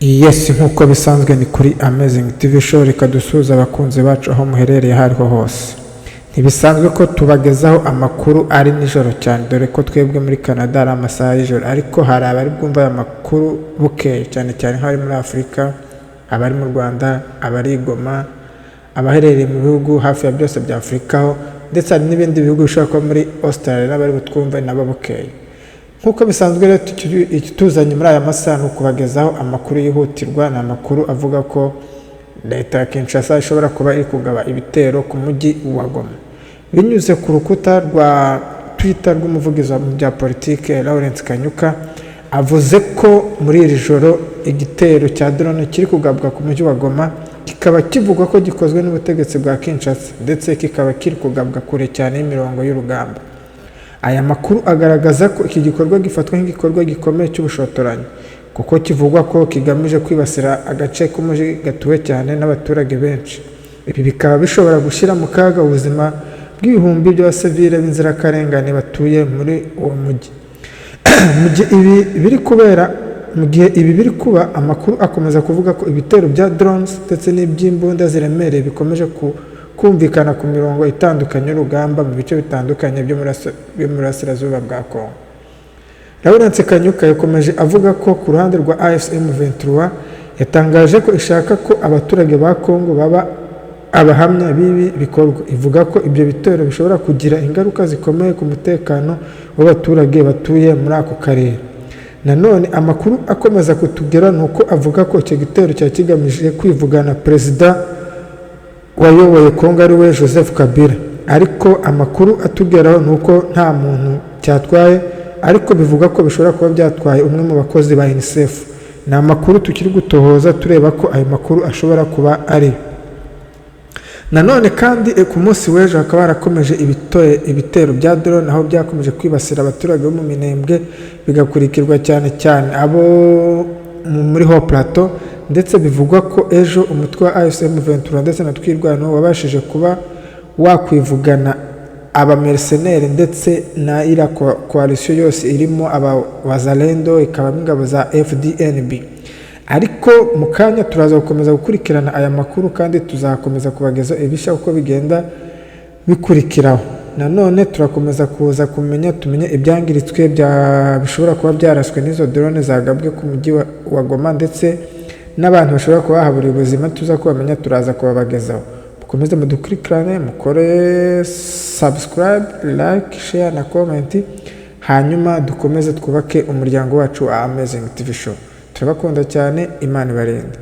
Yes, nk'uko bisanzwe ni kuri Amazing TV Show, reka dusuhuze abakunzi bacu aho muherereye hariho hose. Ntibisanzwe ko tubagezaho amakuru ari nijoro cyane, dore ko twebwe muri Canada ari amasaha y'ijoro, ariko hari abari bwumva aya makuru bukeye cyane cyane nk'abari muri Afurika, abari mu Rwanda, abari i Goma, abaherereye mu bihugu hafi ya byose bya Afurika ho, ndetse hari n'ibindi bihugu bishobora kuba muri Australia n'abari butwumva nabo bukeye. Nk'uko bisanzwe rero tuzanye muri aya masaha ni ukubagezaho amakuru yihutirwa, ni amakuru avuga ko leta ya Kinshasa ishobora kuba iri kugaba ibitero ku mujyi wa Goma. Binyuze ku rukuta rwa Twitter rw'umuvugizi mu bya politike Lawrence Kanyuka, avuze ko muri iri joro igitero cya drone kiri kugabwa ku mujyi wa Goma, kikaba kivugwa ko gikozwe n'ubutegetsi bwa Kinshasa, ndetse kikaba kiri kugabwa kure cyane y'imirongo y'urugamba. Aya makuru agaragaza ko iki gikorwa gifatwa nk'igikorwa gikomeye cy'ubushotoranyi, kuko kivugwa ko kigamije kwibasira agace k'umujyi gatuwe cyane n'abaturage benshi. Ibi bikaba bishobora gushyira mu kaga ubuzima bw'ibihumbi by'abasivile b'inzirakarengane batuye muri uwo mujyi. Mu gihe ibi biri kuba, amakuru akomeza kuvuga ko ibitero bya drones ndetse n'iby'imbunda ziremereye bikomeje kumvikana ku mirongo itandukanye y'urugamba mu bice bitandukanye byo muri burasirazuba bwa Kongo. Lawrence Kanyuka yakomeje avuga ko ku ruhande rwa AFCM 23 yatangaje ko ishaka ko abaturage ba Kongo baba abahamya b'ibi bikorwa. Ivuga ko ibyo bitero bishobora kugira ingaruka zikomeye ku mutekano w'abaturage batuye muri ako karere. Nanone amakuru akomeza kutugera nuko avuga ko icyo gitero cya kigamije kwivugana perezida wayoboye Kongo ari we Joseph Kabila, ariko amakuru atugeraho nuko nta muntu cyatwaye, ariko bivuga ko bishobora kuba byatwaye umwe mu bakozi ba UNICEF. Ni amakuru tukiri gutohoza tureba ko ayo makuru ashobora kuba ari. Nanone kandi ku munsi w'ejo hakaba harakomeje ibitero bya drone, aho byakomeje kwibasira abaturage bo mu Minembwe, bigakurikirwa cyane cyane abo muri Haut Plateau, ndetse bivugwa ko ejo umutwe wa AFCM 23 ndetse na Twirwano wabashije kuba wakwivugana abamercenaires ndetse na ira coalition yose irimo Wazalendo, ikaba ingabo za FDNB. Ariko mu kanya turaza gukomeza gukurikirana aya makuru, kandi tuzakomeza kubageza ibishya uko bigenda bikurikiraho. Nanone turakomeza kuza tumenye ibyangiritswe bishobora kuba byarashwe n'izo drone zagabwe ku mujyi wa Goma, ndetse n'abantu bashobora kuba bahaburiye ubuzima. Tuza kubamenya, turaza kubabagezaho. Mukomeze mudukurikirane, mukore subscribe, like, share na comment, hanyuma dukomeze twubake umuryango wacu wa Amazing TV Show. Turabakunda cyane, Imana ibarinde.